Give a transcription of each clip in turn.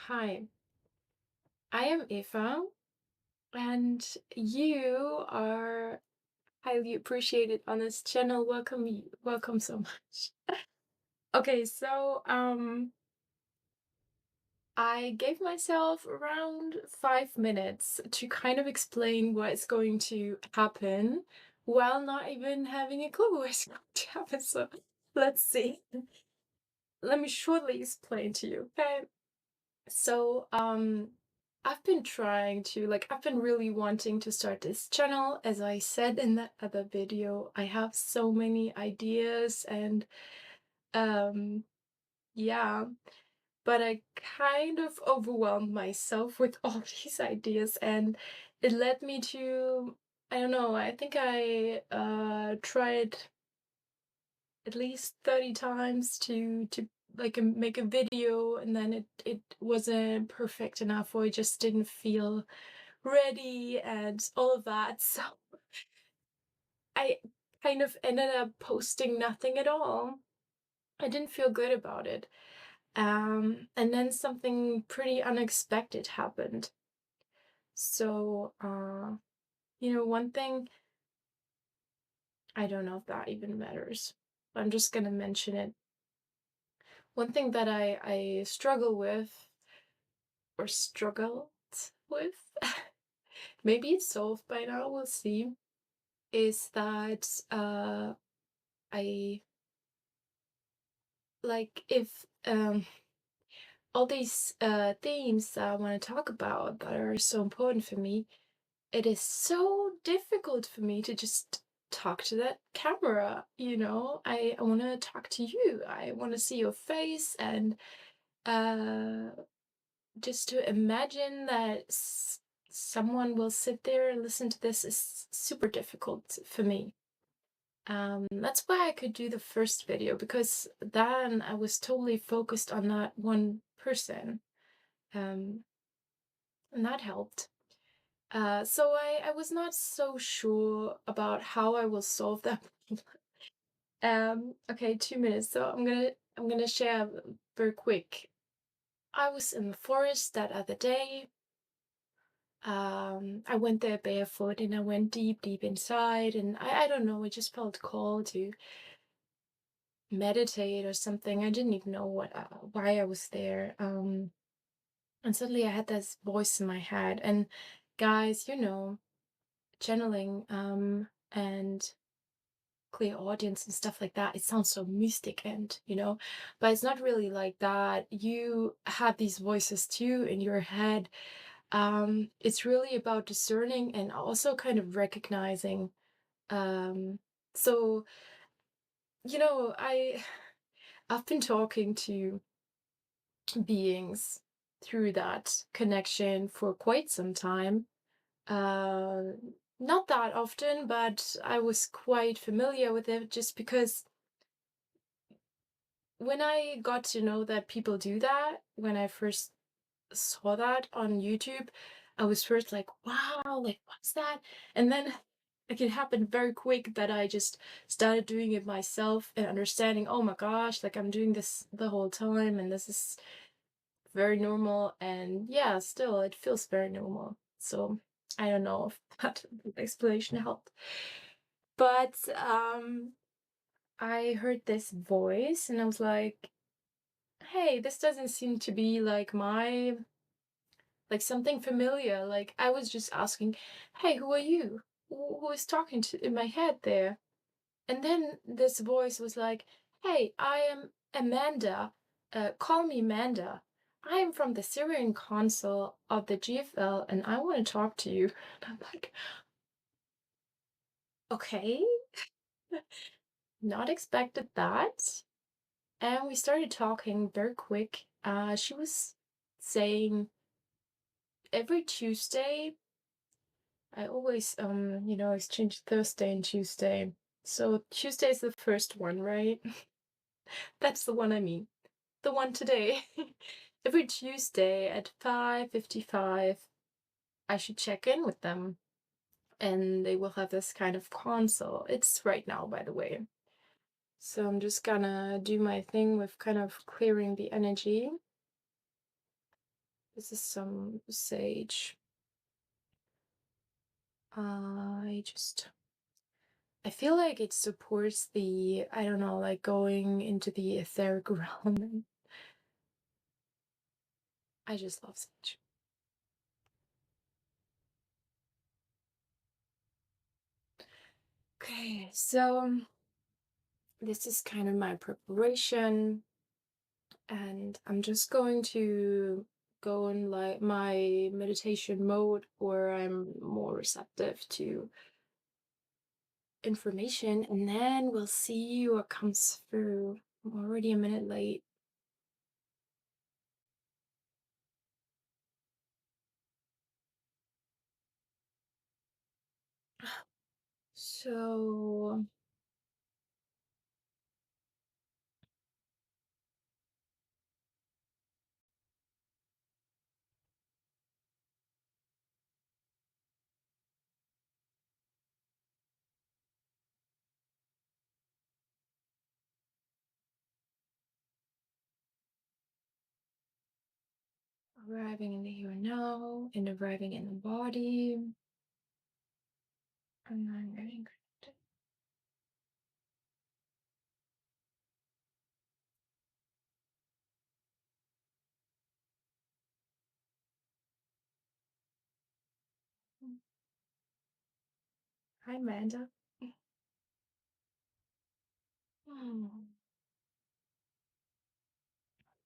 Hi, I am Eva, and you are highly appreciated on this channel. Welcome so much. Okay, I gave myself around 5 minutes to kind of explain what is going to happen while not even having a clue what's going to happen. So let's see. Let me shortly explain to you. Okay. So, I've been trying to, I've been really wanting to start this channel. As I said in that other video, I have so many ideas and, um, yeah, but I kind of overwhelmed myself with all these ideas, and it led me to, I don't know, I think I, tried at least 30 times to make a video, and then it wasn't perfect enough, or I just didn't feel ready and all of that. So I kind of ended up posting nothing at all. I didn't feel good about it. And then something pretty unexpected happened. So one thing, I don't know if that even matters. I'm just gonna mention it. One thing that I struggle with, or struggled with, maybe it's solved by now, we'll see, is that I if all these themes that I want to talk about that are so important for me, it is so difficult for me to just talk to that camera, I want to talk to you. I want to see your face, and uh just to imagine that someone will sit there and listen to this is super difficult for me. That's why I could do the first video, because then I was totally focused on that one person. Um, and that helped. So I was not so sure about how I will solve that. Okay, 2 minutes. So I'm gonna share very quick. I was in the forest that other day. I went there barefoot, and I went deep, deep inside, and I don't know, it just felt called to meditate or something. I didn't even know why I was there. And suddenly I had this voice in my head. And guys, channeling and clear audience and stuff like that, it sounds so mystic, and but it's not really like that. You have these voices too in your head. It's really about discerning and also kind of recognizing. So I've been talking to beings through that connection for quite some time. Uh, Not that often, but I was quite familiar with it, just because when I got to know that people do that, when I first saw that on YouTube, I was first like, wow, like, what's that? And then like, it happened very quick that I just started doing it myself and understanding, oh my gosh, like, I'm doing this the whole time, and this is very normal. And yeah, still it feels very normal. So I don't know if that explanation helped. But I heard this voice, and I was like, hey, this doesn't seem to be like something familiar. Like, I was just asking, hey, who are you? Who is talking to in my head there? And then this voice was like, hey, I am Amanda. Call me Manda. I am from the Sirian Council of the GFL, and I want to talk to you. And I'm like, okay, not expected that. And we started talking very quick. She was saying every Tuesday, I always, exchange Thursday and Tuesday. So Tuesday is the first one, right? That's the one I mean. The one today. Every Tuesday at 5:55, I should check in with them, and they will have this kind of console. It's right now, by the way. So I'm just gonna do my thing with kind of clearing the energy. This is some sage. I just I feel like it supports the, I don't know, like going into the etheric realm. And I just love sage. Okay, so this is kind of my preparation, and I'm just going to go in like my meditation mode where I'm more receptive to information, and then we'll see what comes through. I'm already a minute late. So arriving in the here and now, and arriving in the body, and then getting connected. Hi, Manda. Hmm.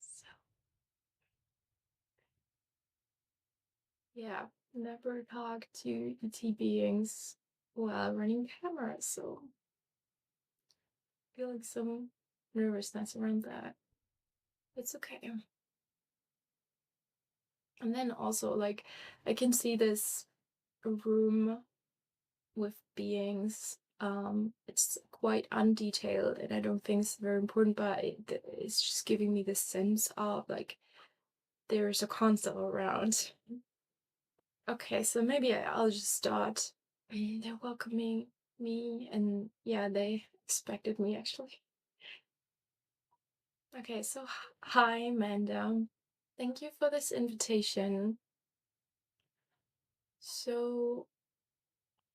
So, yeah, never talk to ET beings while running cameras, so feeling some nervousness around that. It's okay. And then also, like, I can see this room with beings. It's quite undetailed, and I don't think it's very important, but it's just giving me this sense of like there's a console around. Okay, so maybe I'll just start. They're welcoming me, and yeah, they expected me actually. Okay, so hi, Manda. Thank you for this invitation. So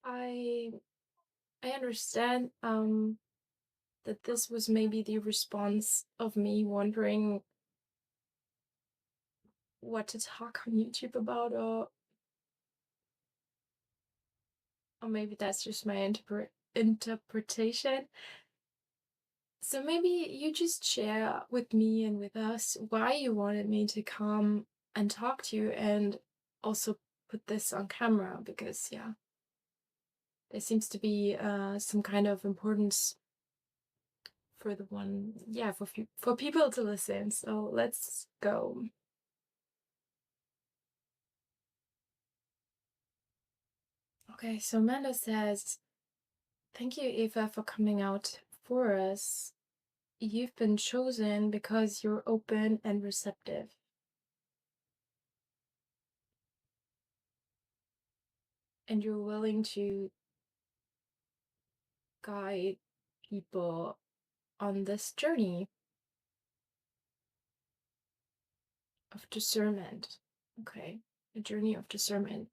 I I understand that this was maybe the response of me wondering what to talk on YouTube about, or maybe that's just my interpretation. So maybe you just share with me and with us why you wanted me to come and talk to you, and also put this on camera, because yeah, there seems to be some kind of importance for the one, yeah, for people to listen. So let's go. Okay, so Manda says, thank you, Eva, for coming out for us. You've been chosen because you're open and receptive, and you're willing to guide people on this journey of discernment. Okay, a journey of discernment.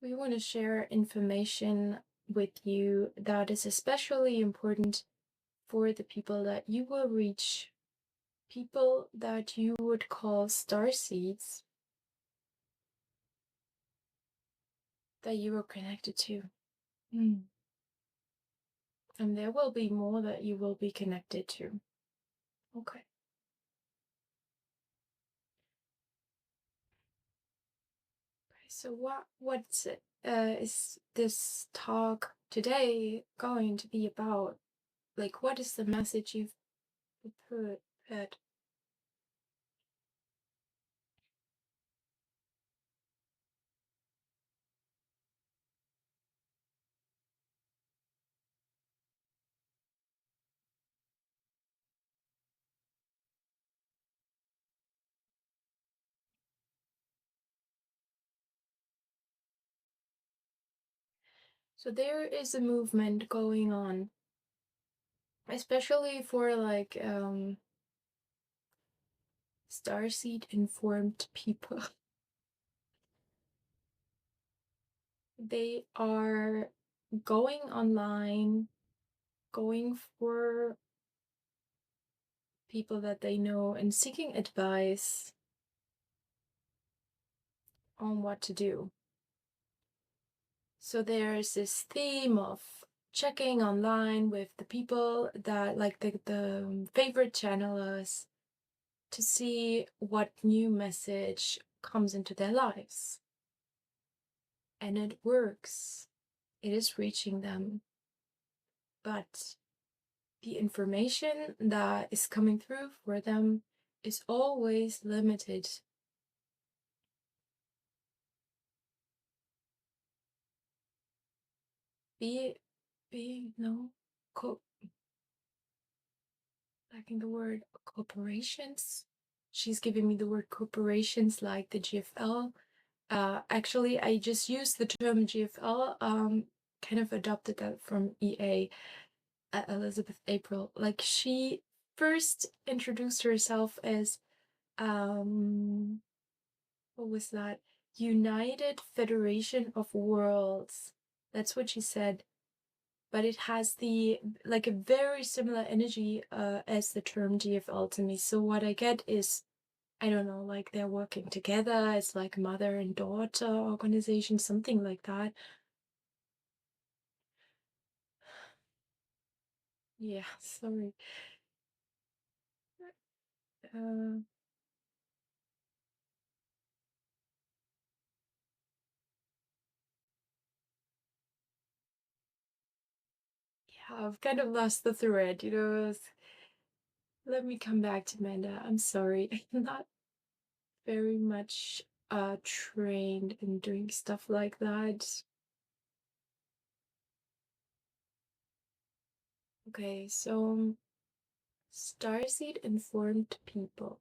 We want to share information with you that is especially important for the people that you will reach, people that you would call star seeds, that you are connected to. Mm. And there will be more that you will be connected to. Okay. So what's it, is this talk today going to be about? Like, what is the message you've put? So there is a movement going on especially for like starseed-informed people. They are going online, going for people that they know and seeking advice on what to do. So there's this theme of checking online with the people that like the favorite channelers to see what new message comes into their lives. And it works. It is reaching them. But the information that is coming through for them is always limited. No, lacking the word corporations. She's giving me the word corporations like the GFL. Actually, I just used the term GFL, kind of adopted that from EA, Elizabeth April. Like, she first introduced herself as, what was that? United Federation of Worlds. That's what she said. But it has the, like, a very similar energy as the term GFL to me. So what I get is, I don't know, like they're working together. It's like mother and daughter organization, something like that. Yeah, sorry. Uh, yeah, I've kind of lost the thread, you know. Let me come back to Manda. I'm sorry. I'm not very much trained in doing stuff like that. Okay, so starseed informed people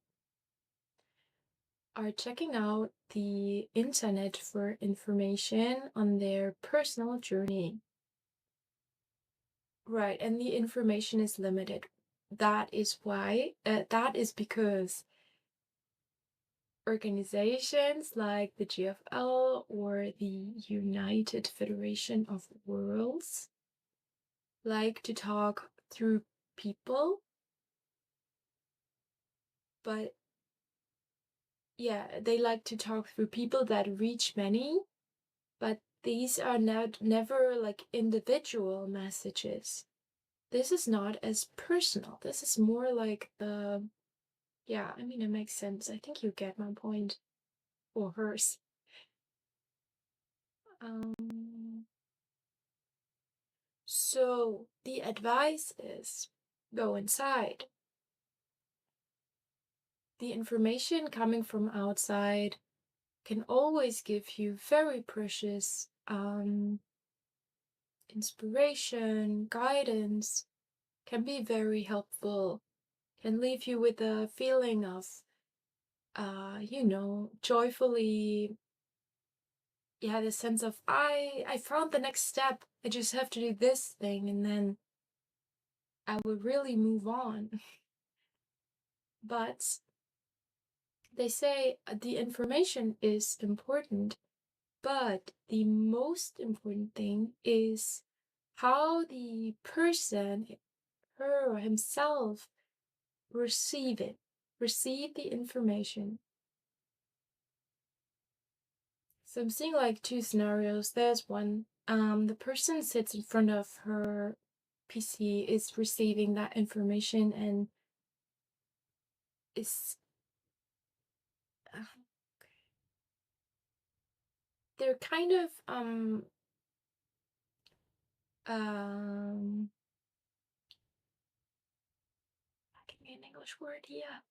are checking out the internet for information on their personal journey. Right, and the information is limited. That is why, that is because organizations like the GFL or the United Federation of Worlds like to talk through people, but yeah, they like to talk through people that reach many, but these are never like individual messages. This is not as personal. This is more like the, yeah, I mean, it makes sense. I think you get my point. Or hers. Um, so the advice is go inside. The information coming from outside can always give you very precious inspiration, guidance, can be very helpful, can leave you with a feeling of, joyfully, yeah, the sense of, I found the next step. I just have to do this thing and then I will really move on. But they say the information is important, but the most important thing is how the person, her or himself, receive it, receive the information. So I'm seeing like two scenarios. There's one, the person sits in front of her PC, is receiving that information and is, they're kind of, give me an English word here.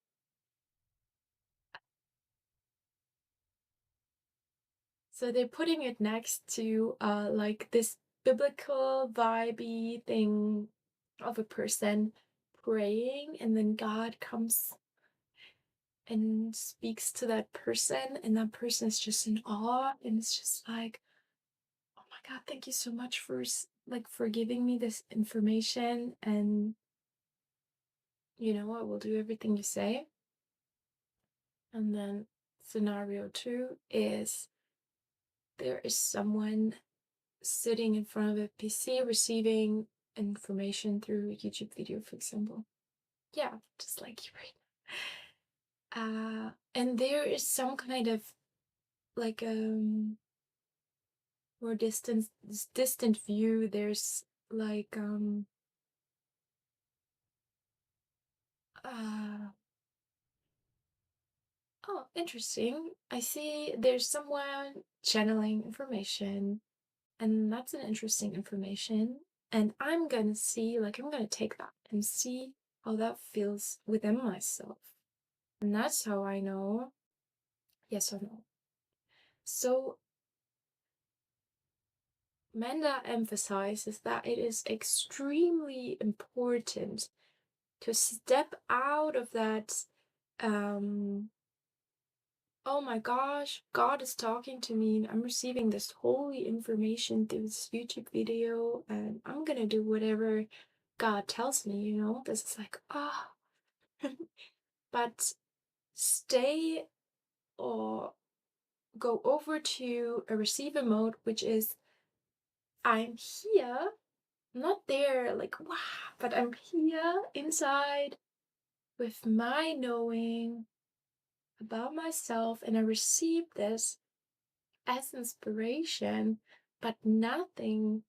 So they're putting it next to like this biblical vibey thing of a person praying, and then God comes and speaks to that person, and that person is just in awe, and it's just like, oh my God, thank you so much for like for giving me this information. And I will do everything you say. And then scenario 2 is there is someone sitting in front of a PC receiving information through a YouTube video, for example. Yeah, just like you right. And there is some kind of like more distant view. There's like oh, interesting. I see there's someone channeling information, and that's an interesting information. And I'm gonna see, like, I'm gonna take that and see how that feels within myself. And that's how I know yes or no. So, Manda emphasizes that it is extremely important to step out of that oh my gosh, God is talking to me and I'm receiving this holy information through this YouTube video and I'm gonna do whatever God tells me, This is like, but stay or go over to a receiver mode, which is I'm here, not there, like, wow, but I'm here inside with my knowing about myself and I receive this as inspiration, but nothing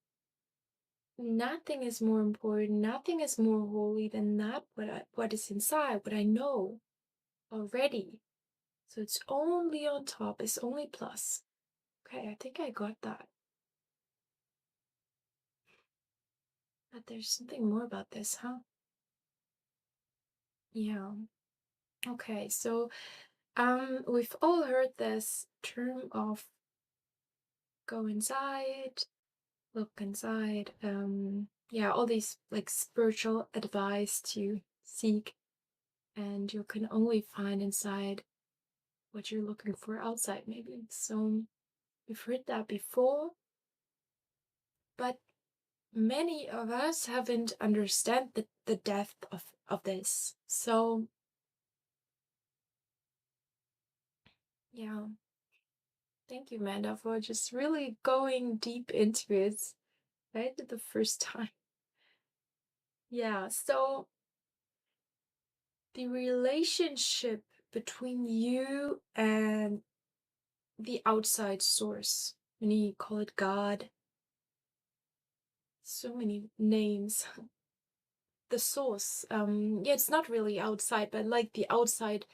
is more important, nothing is more holy than that what is inside, what I know already. So it's only on top, it's only plus. Okay, I think I got that. But there's something more about this, huh? Yeah. Okay, so we've all heard this term of go inside, look inside, yeah, all these like spiritual advice to seek, and you can only find inside what you're looking for outside, maybe. So we've heard that before, but many of us haven't understand the depth of this. So yeah, thank you, Manda, for just really going deep into it, right, the first time. Yeah, so the relationship between you and the outside source, when you call it God, so many names. The source, yeah, it's not really outside, but like the outside,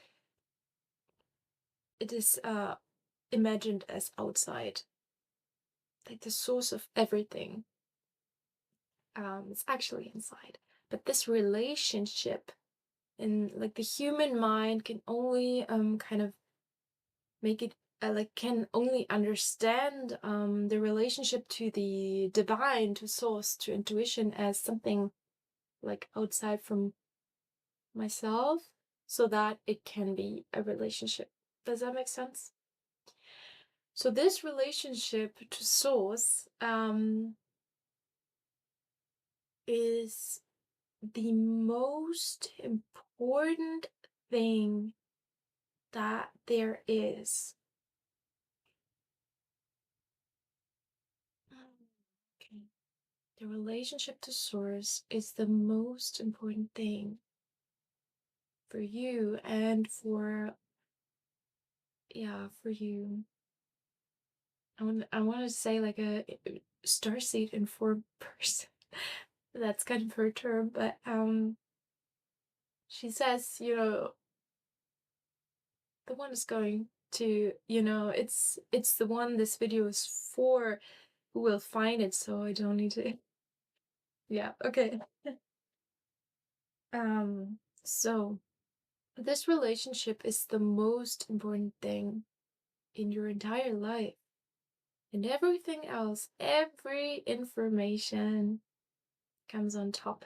it is imagined as outside, like the source of everything. It's actually inside, but this relationship in like the human mind can only kind of make it like can only understand the relationship to the divine, to source, to intuition as something like outside from myself, so that it can be a relationship. Does that make sense? So this relationship to source is the most important thing that there is. Okay. The relationship to source is the most important thing for you and for you. I want to say like a starseed-informed person. That's kind of her term, but she says, the one is going to, it's the one this video is for who will find it, so I don't need to. Yeah, okay. So this relationship is the most important thing in your entire life. And everything else, every information comes on top.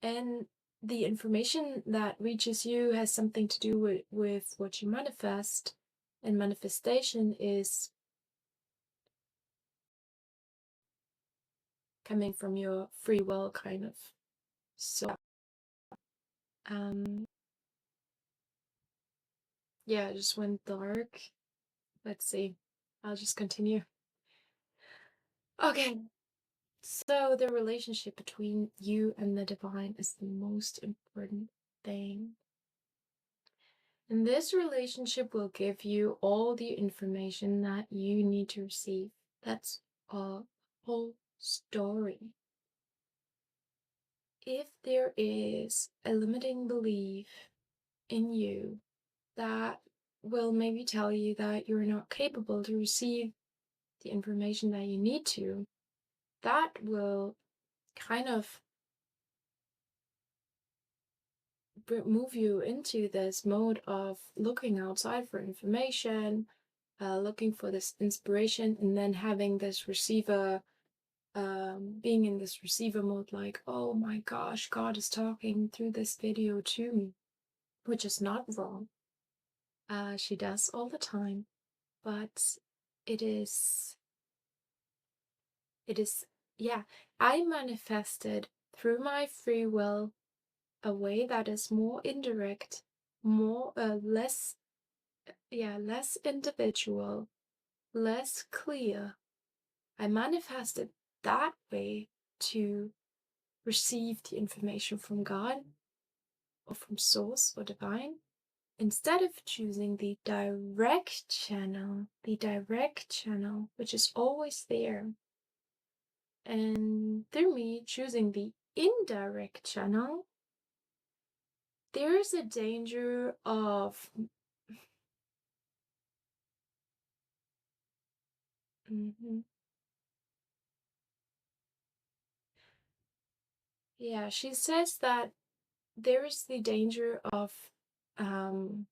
And the information that reaches you has something to do with what you manifest. And manifestation is coming from your free will, kind of. So Yeah, it just went dark. Let's see. I'll just continue. Okay. So the relationship between you and the divine is the most important thing. And this relationship will give you all the information that you need to receive. That's a whole story. If there is a limiting belief in you that will maybe tell you that you're not capable to receive the information that you need to, that will kind of move you into this mode of looking outside for information, looking for this inspiration, and then having this receiver, being in this receiver mode, like, oh my gosh, God is talking through this video to me, which is not wrong. She does all the time, but it is, yeah, I manifested through my free will a way that is more indirect, more, less individual, less clear. I manifested that way to receive the information from God or from source or divine, instead of choosing the direct channel, which is always there. And through me choosing the indirect channel, there is a danger of Yeah, she says that there is the danger of, um,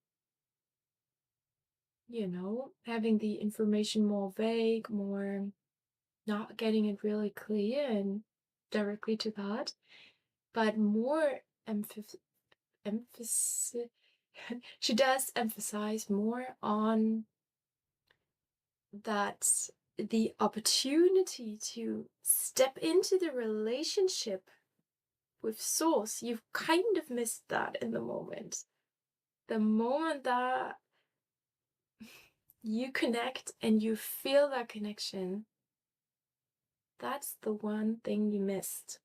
having the information more vague, more not getting it really clear and directly to God, but more emphasis. She does emphasize more on that the opportunity to step into the relationship with source. You've kind of missed that in the moment. The moment that you connect and you feel that connection, that's the one thing you missed.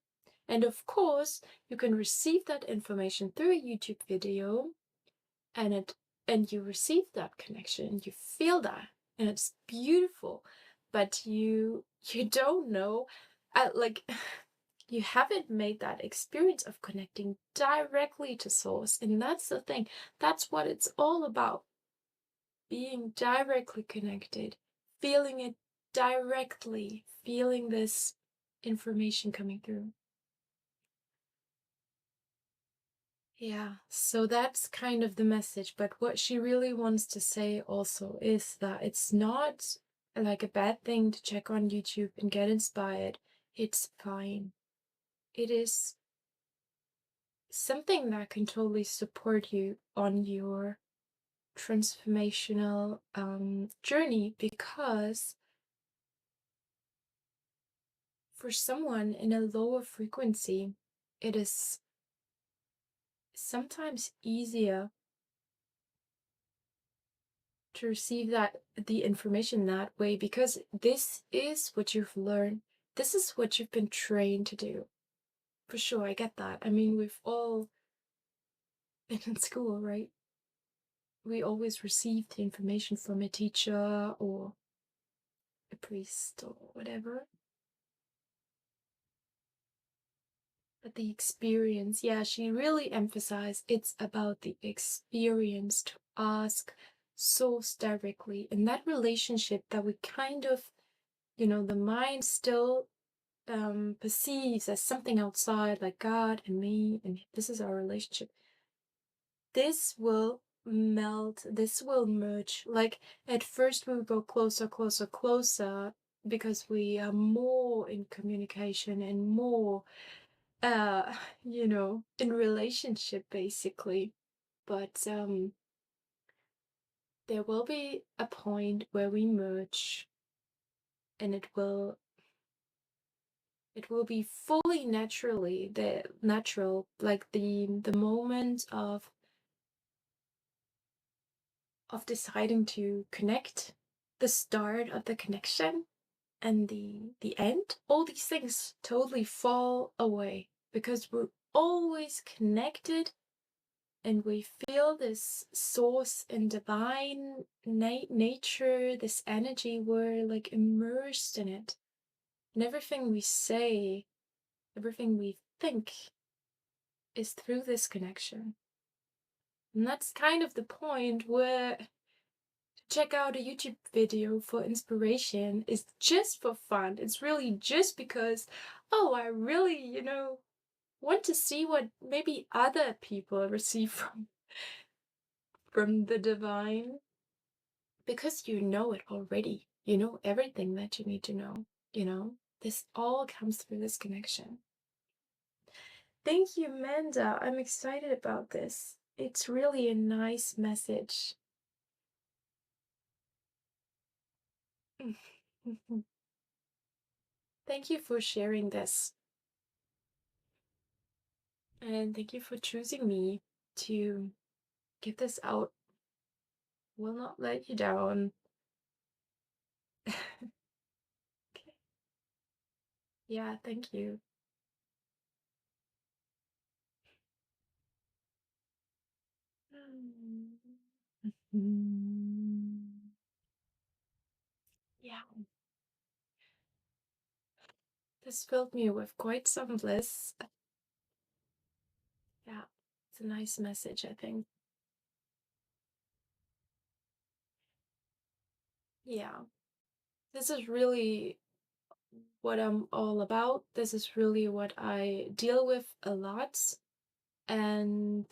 And of course, you can receive that information through a YouTube video, and you receive that connection, you feel that, and it's beautiful, but you don't know, like, you haven't made that experience of connecting directly to source. And that's the thing, that's what it's all about. Being directly connected, feeling it directly, feeling this information coming through. Yeah, so that's kind of the message. But what she really wants to say also is that it's not like a bad thing to check on YouTube and get inspired. It's fine. It is something that can totally support you on your transformational journey, because for someone in a lower frequency, it is sometimes easier to receive the information that way, because this is what you've learned. This is what you've been trained to do. For sure, I get that. I mean, we've all been in school, right? We always receive the information from a teacher or a priest or whatever. But the experience, yeah, she really emphasized it's about the experience, to ask source directly. And that relationship that we kind of, the mind still perceives as something outside, like God and me, and this is our relationship. This will melt, this will merge. Like, at first we will go closer, closer, closer, because we are more in communication and more in relationship, basically. But there will be a point where we merge, and it will it will be fully natural, like the moment of deciding to connect, the start of the connection and the end. All these things totally fall away because we're always connected, and we feel this source and divine nature, this energy. We're like immersed in it, and everything we say, everything we think is through this connection. And that's kind of the point where to check out a YouTube video for inspiration is just for fun. It's really just because, oh, I really, want to see what maybe other people receive from the divine. Because you know it already. You know everything that you need to know, you know? This all comes through this connection. Thank you, Manda. I'm excited about this. It's really a nice message. Thank you for sharing this. And thank you for choosing me to get this out. Will not let you down. Okay. Yeah, thank you. Yeah. This filled me with quite some bliss. Yeah, it's a nice message, I think. Yeah, this is really what I'm all about. This is really what I deal with a lot. And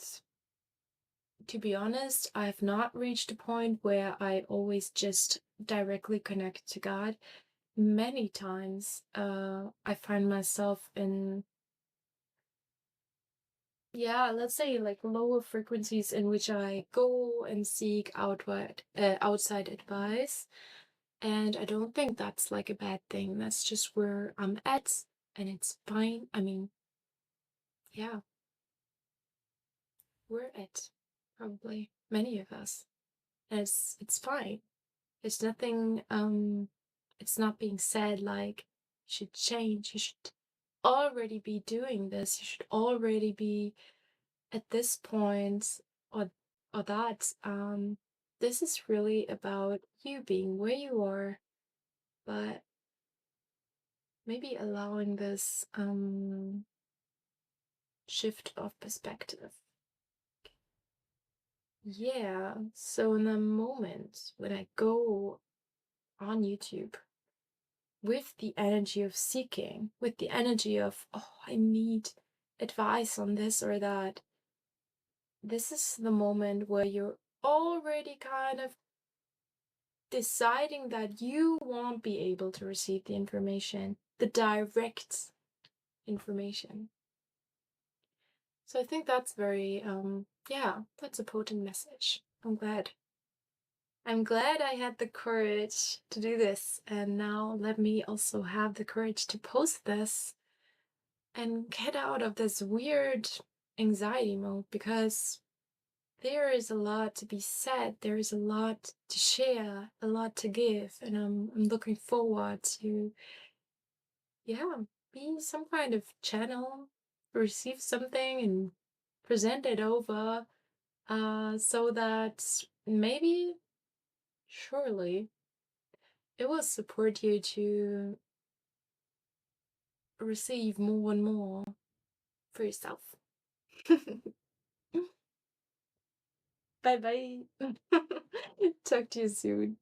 to be honest, I've not reached a point where I always just directly connect to God. Many times, I find myself in, yeah, let's say like lower frequencies in which I go and seek outside advice. And I don't think that's like a bad thing. That's just where I'm at, and it's fine. I mean, yeah, we're at probably many of us. And it's fine. It's nothing it's not being said like you should change, you should already be doing this, you should already be at this point or that. This is really about you being where you are, but maybe allowing this shift of perspective. Yeah, so in the moment when I go on YouTube with the energy of seeking, with the energy of, oh, I need advice on this or that, this is the moment where you're already kind of deciding that you won't be able to receive the information, the direct information. So I think that's very, yeah, that's a potent message. I'm glad. I'm glad I had the courage to do this. And now let me also have the courage to post this and get out of this weird anxiety mode, because there is a lot to be said. There is a lot to share, a lot to give. And I'm looking forward to, yeah, being some kind of channel, receive something and present it over, so that maybe, surely, it will support you to receive more and more for yourself. Bye bye. Talk to you soon.